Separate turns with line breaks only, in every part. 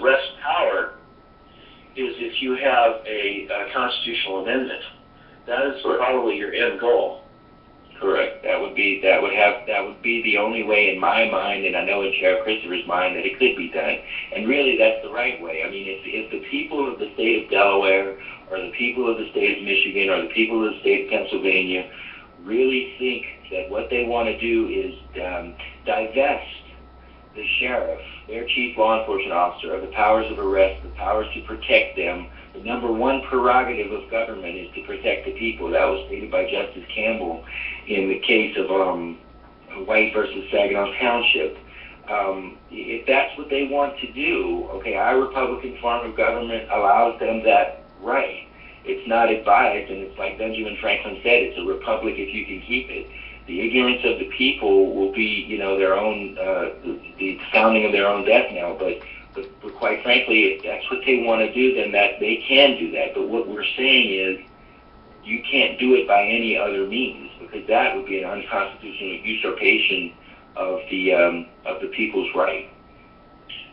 arrest power is if you have a constitutional amendment. That is probably your end goal.
Correct. That would be the only way in my mind, and I know in Sheriff Christopher's mind, that it could be done. And really, that's the right way. I mean, if the people of the state of Delaware, or the people of the state of Michigan, or the people of the state of Pennsylvania really think that what they want to do is divest the sheriff, their chief law enforcement officer, of the powers of arrest, the powers to protect them. The number one prerogative of government is to protect the people. That was stated by Justice Campbell in the case of White versus Saginaw Township. If that's what they want to do, okay, our Republican form of government allows them that right. It's not advised, and it's like Benjamin Franklin said, it's a republic if you can keep it. The ignorance of the people will be, their own, the sounding of their own death knell. But quite frankly, if that's what they want to do, then that they can do that. But what we're saying is, you can't do it by any other means, because that would be an unconstitutional usurpation of the people's right.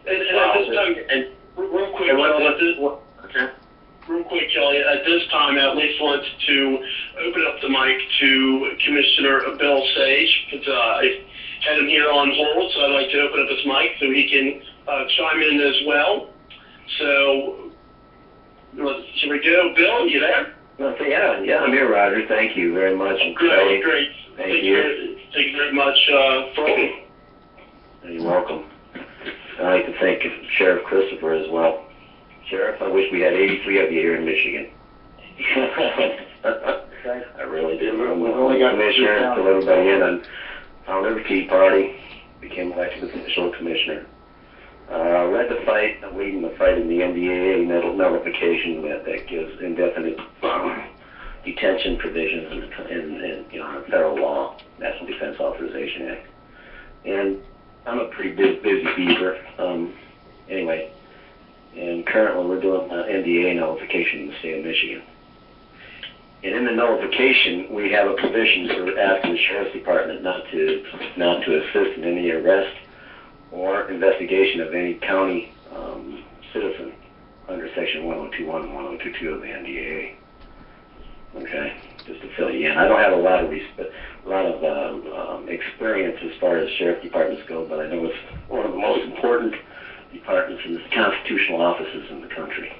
And at this time, and real quick, real quick, Kelly, at this time, I at least want to open up the mic to Commissioner Bill Sage, because I had him here on hold, so I'd like to open up his mic so he can chime in as well. So, should we go? Bill, you there?
Yeah, I'm here, Roger. Thank you very much.
Great.
Thank you.
Thank you very much for holding.
You're welcome. I'd like to thank Sheriff Christopher as well. Sheriff, I wish we had 83 of you here in Michigan. I really do. We've only got commissioner to let everybody in on founded the Tea Party, became elected official commissioner. Led the fight, leading the fight in the NDAA nullification that gives indefinite detention provisions in federal law, National Defense Authorization Act. And I'm a pretty busy beaver. Anyway. And currently we're doing NDA nullification in the state of Michigan. And in the nullification, we have a provision for asking the Sheriff's Department not to assist in any arrest or investigation of any county citizen under Section 1021 and 1022 of the NDAA. Okay, just to fill you in. I don't have a lot of experience as far as Sheriff Departments go, but I know it's one of the most important departments and the constitutional offices in the country,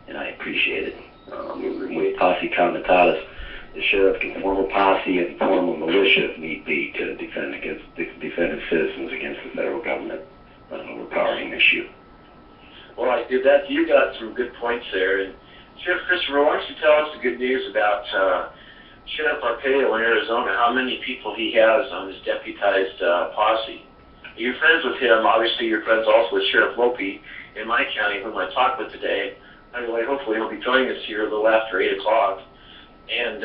and I appreciate it. With posse comitatus, the sheriff can form a posse and form a militia if need be to defend his citizens against the federal government on an overpowering issue.
Well, I did that. You got some good points there. And Sheriff Christopher, why don't you tell us the good news about Sheriff Arpaio in Arizona, how many people he has on his deputized posse? You're friends with him. Obviously, you're friends also with Sheriff Lopi in my county, whom I talked with today. Anyway, hopefully he'll be joining us here a little after 8 o'clock. And,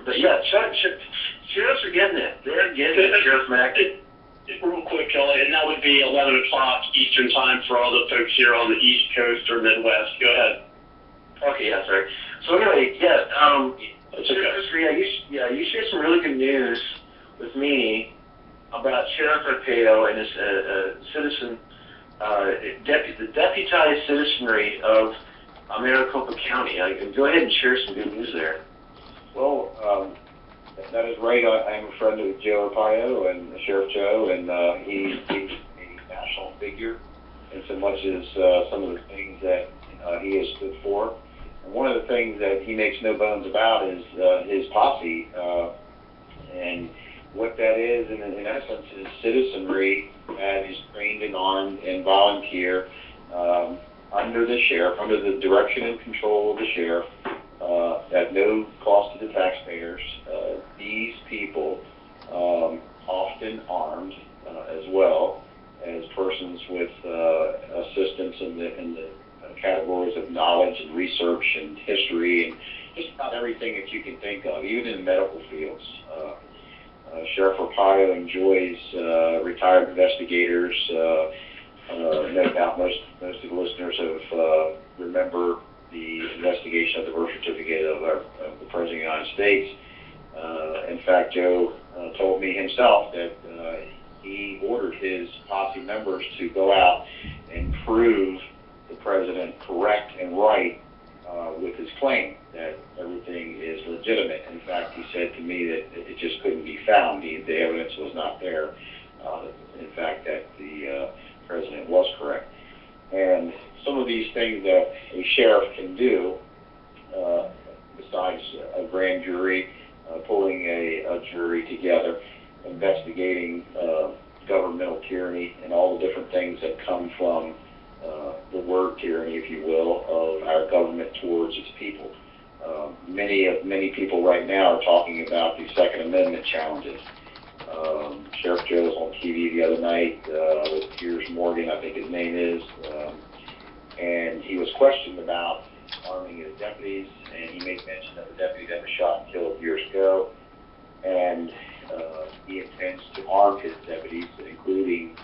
but yeah, sheriffs are getting it. They're getting it, Sheriff Mack. Real quick, Kelly, and that would be 11 o'clock Eastern time for all the folks here on the East Coast or Midwest. Go ahead. Okay, yeah, sorry. So anyway, you shared some really good news with me about Sheriff Arpaio and his citizen, the deputized citizenry of Maricopa County. Go ahead and share some good news there.
Well, that is right. I am a friend of Joe Arpaio and Sheriff Joe, and he's a national figure in so much as some of the things that he has stood for. And one of the things that he makes no bones about is his posse, and what that is, in essence, is citizenry that is trained and armed and volunteer under the sheriff, under the direction and control of the sheriff, at no cost to the taxpayers. These people, often armed as well as persons with assistance in the categories of knowledge and research and history and just about everything that you can think of, even in medical fields. Sheriff Arpaio enjoys retired investigators. No doubt most of the listeners have remember the investigation of the birth certificate of the President of the United States. In fact, Joe told me himself that he ordered his posse members to go out and prove the president correct and right with his claim that everything is legitimate. In fact, he said to me that it just couldn't be found. The evidence was not there. In fact, that the president was correct. And some of these things that a sheriff can do, besides a grand jury, pulling a jury together, investigating governmental tyranny and all the different things that come from the word tyranny, if you will, of our government towards its people. Many people right now are talking about the Second Amendment challenges. Sheriff Joe was on TV the other night with Piers Morgan, I think his name is, and he was questioned about arming his deputies, and he made mention of the deputy that was shot and killed years ago, and he intends to arm his deputies, including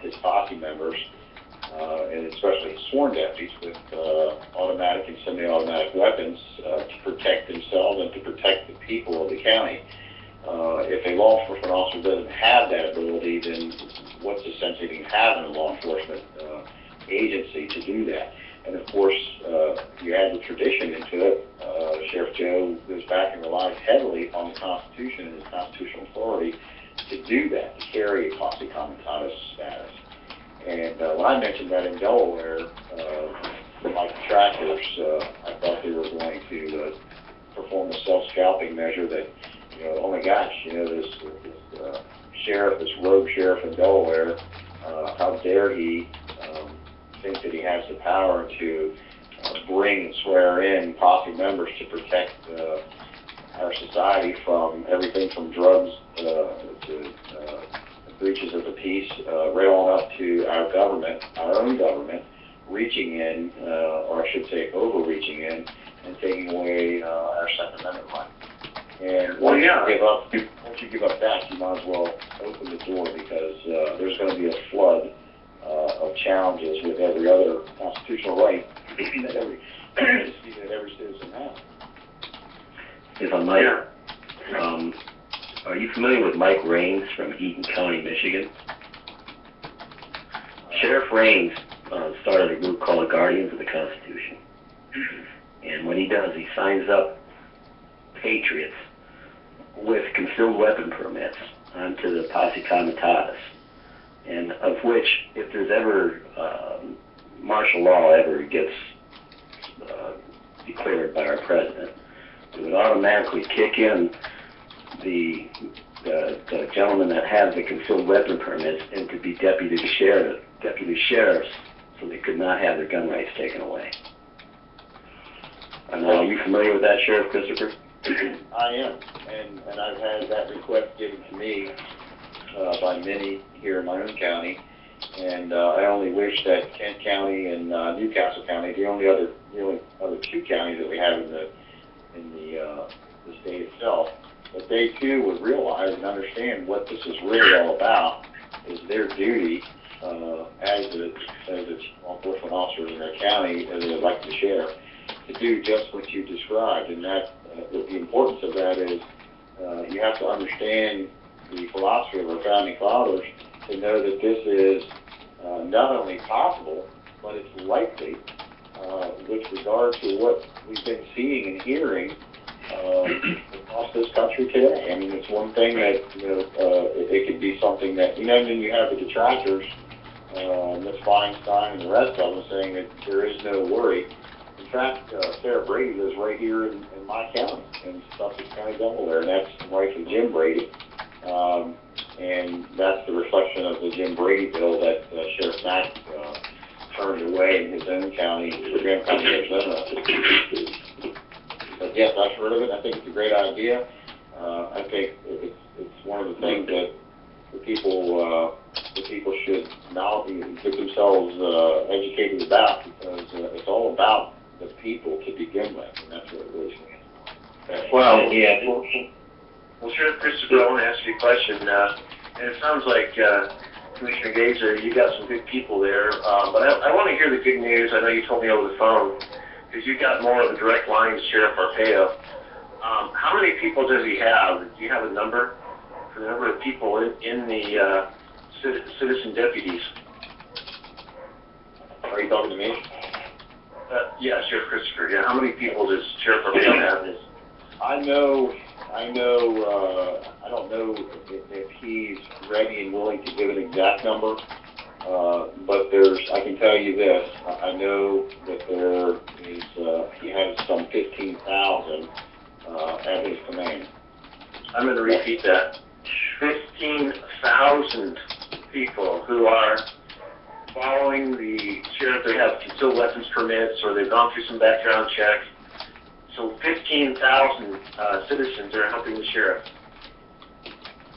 his posse members, and especially his sworn deputies, with automatic and semi-automatic weapons to protect themselves and to protect the people of the county. If a law enforcement officer doesn't have that ability, then what's the sense of even having a law enforcement agency to do that? And of course, you add the tradition into it. Sheriff Joe goes back and relies heavily on the Constitution and his constitutional authority to do that, to carry a posse comitatus status. And when I mentioned that in Delaware, my detractors, I thought they were going to perform a self-scalping measure that, oh my gosh, this sheriff, this rogue sheriff in Delaware, how dare he think that he has the power to bring and swear in posse members to protect our society from everything from drugs to breaches of the peace, right on up to our government, our own government, reaching in, or I should say overreaching in, and taking away our Second Amendment rights. And once you give up that, you might as well open the door, because there's going to be a flood of challenges with every other constitutional right that every citizen has.
If I might, are you familiar with Mike Raines from Eaton County, Michigan? Sheriff Raines started a group called the Guardians of the Constitution. And what he does, he signs up patriots with concealed weapon permits onto the posse comitatus, and of which, if there's ever martial law ever gets declared by our president, it would automatically kick in the gentlemen that have the concealed weapon permits and to be deputy sheriffs, so they could not have their gun rights taken away. Are you familiar with that, Sheriff Christopher?
I am, and I've had that request given to me by many here in my own county, and I only wish that Kent County and Newcastle County, the only other two counties that we have in the state itself, that they too would realize and understand what this is really all about. Is their duty as a law enforcement officer in their county, as an elected sheriff, to do just what you described. And that the importance of that is you have to understand the philosophy of our founding fathers to know that this is not only possible, but it's likely with regard to what we've been seeing and hearing across this country today. I mean, it's one thing that, it could be something that, and then you have the detractors, Ms. Feinstein and the rest of them saying that there is no worry. In fact, Sarah Brady lives right here in my county, in Sussex County, Delaware, and that's the wife of Jim Brady. And that's the reflection of the Jim Brady bill that Sheriff Mack turned away in his own county, the Graham County, Arizona. But yes, I've heard of it. I think it's a great idea. I think it's one of the things that the people should now get themselves educated about, because it's all about the people to begin with, and that's what it really stands for.
Well, yeah. Well, Sheriff Christopher, I want to ask you a question. And it sounds like Commissioner Gazer, you got some good people there, but I want to hear the good news. I know you told me over the phone, because you got more of a direct line to Sheriff Arpaio. How many people does he have? Do you have a number for the number of people in the citizen deputies?
Are you talking to me?
Yeah, Sheriff Christopher. Yeah, how many people does Sheriff Arpaio have?
I don't know if he's ready and willing to give an exact number, but I can tell you this, I know that he has some 15,000 at his command.
I'm going to repeat that. 15,000 people who are following the sheriff. They have concealed weapons permits or they've gone through some background check. So 15,000 citizens are helping the sheriff.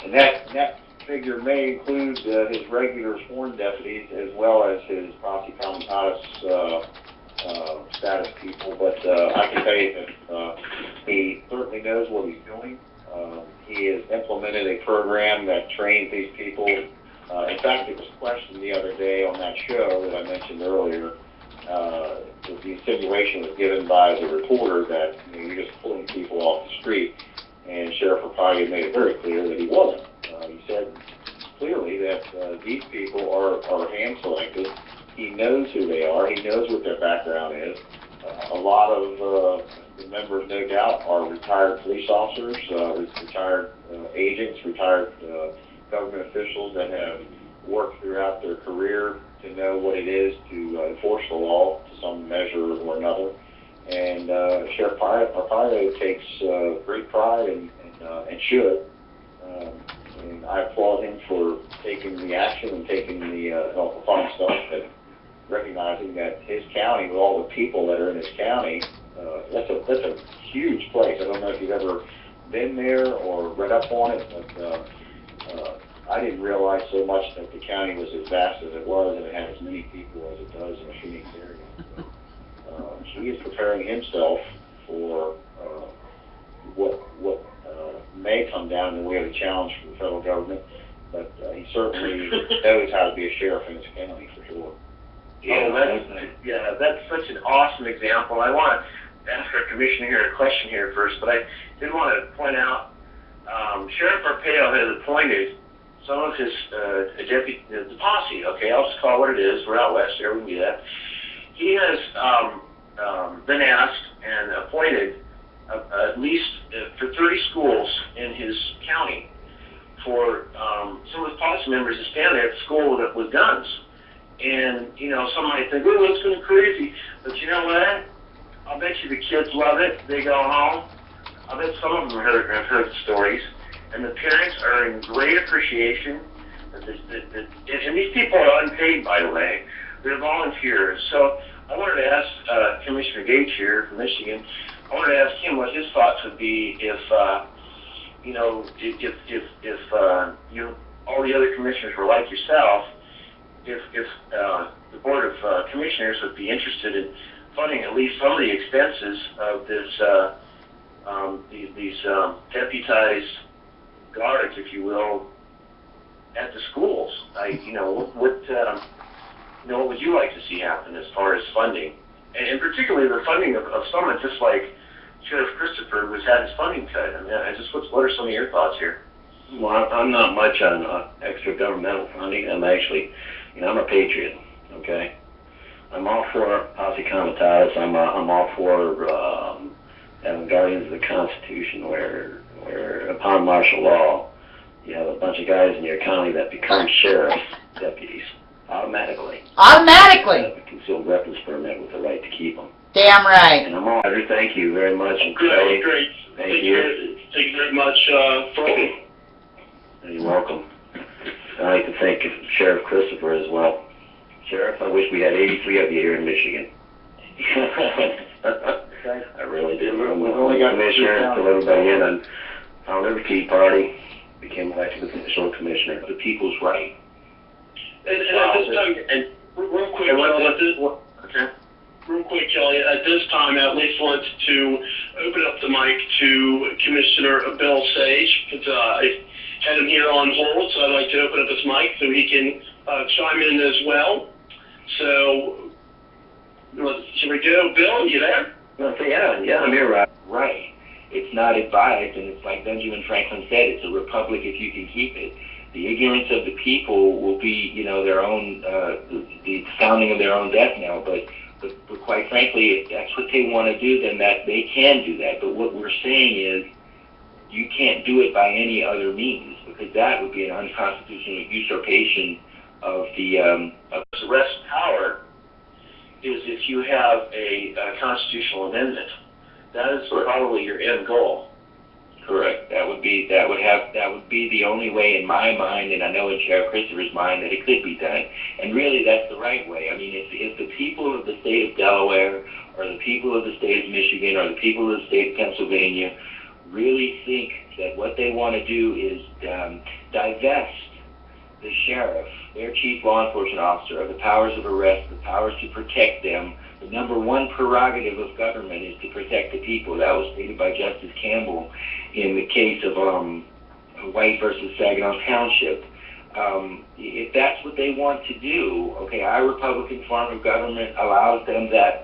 And that figure may include his regular sworn deputies as well as his posse comitatus status people. But I can tell you that he certainly knows what he's doing. He has implemented a program that trains these people. In fact, it was questioned the other day on that show that I mentioned earlier. The insinuation was given by the reporter that you're just pulling people off the street, and Sheriff Arpaio made it very clear that he wasn't. He said clearly that these people are hand-selected. He knows who they are. He knows what their background is. A lot of the members, no doubt, are retired police officers, retired agents, retired government officials that have worked throughout their career to know what it is to enforce the law to some measure or another. And Sheriff Arpaio takes great pride and should. And I applaud him for taking the action and taking the fun stuff, and recognizing that his county, with all the people that are in his county, that's a huge place. I don't know if you've ever been there or read up on it, but I didn't realize so much that the county was as vast as it was and it had as many people as it does in the Phoenix area. So, he is preparing himself for what may come down in the way of a challenge from the federal government, but he certainly knows how to be a sheriff in his county for sure.
Yeah, that's such an awesome example. I want to ask our commissioner here a question here first, but I did want to point out Sheriff Arpaio has appointed some of his deputy, the posse. Okay, I'll just call it what it is. We're out west there, we can do that. He has been asked and appointed at least for 30 schools in his county for some of his posse members to stand there at the school with guns. And, some might think, oh, that's kind of crazy. But you know what? I'll bet you the kids love it. They go home. I bet some of them have heard the stories. And the parents are in great appreciation. And these people are unpaid, by the way. They're volunteers. So I wanted to ask Commissioner Gage here from Michigan, I wanted to ask him what his thoughts would be if all the other commissioners were like yourself, if the Board of Commissioners would be interested in funding at least some of the expenses of these deputized guards, if you will, at the schools. What would you like to see happen as far as funding, and particularly the funding of someone just like Sheriff Christopher, who's had his funding cut? I mean, what are some of your thoughts here?
Well, I'm not much on extra governmental funding. I'm actually, I'm a patriot. Okay, I'm all for posse comitatus. I'm all for having guardians of the Constitution, where upon martial law, you have a bunch of guys in your county that become sheriff's deputies automatically.
Automatically.
Have a concealed weapons permit with the right to keep them.
Damn right.
And I'm all. Thank you very much. And
Great.
Thank you.
Thank you very much for all.
You're welcome. I'd like to thank Sheriff Christopher as well. Sheriff, I wish we had 83 of you here in Michigan. I really did. I'm a commissioner, fill everybody in, and found every Tea Party, became elected official commissioner. The people's right.
And at this time, and real quick, Kelly, at this time, I at least want to open up the mic to Commissioner Bill Sage, because I had him here on hold, so I'd like to open up his mic so he can chime in as well. So, should we go? Bill, you there?
Yeah, I'm here, right. It's not advised, and it's like Benjamin Franklin said, it's a republic if you can keep it. the ignorance of the people will be, their own, the sounding of their own death knell. But quite frankly, if that's what they want to do, then that they can do that. But what we're saying is, you can't do it by any other means, because that would be an unconstitutional usurpation of the
arrest power. Is if you have a constitutional amendment, that is probably your end goal.
Correct. That would be the only way in my mind, and I know in Sheriff Christopher's mind, that it could be done. And really, that's the right way. I mean, if the people of the state of Delaware, or the people of the state of Michigan, or the people of the state of Pennsylvania really think that what they want to do is divest the sheriff, their chief law enforcement officer, of the powers of arrest, the powers to protect them. The number one prerogative of government is to protect the people. That was stated by Justice Campbell in the case of White versus Saginaw Township. If that's what they want to do, okay, our Republican form of government allows them that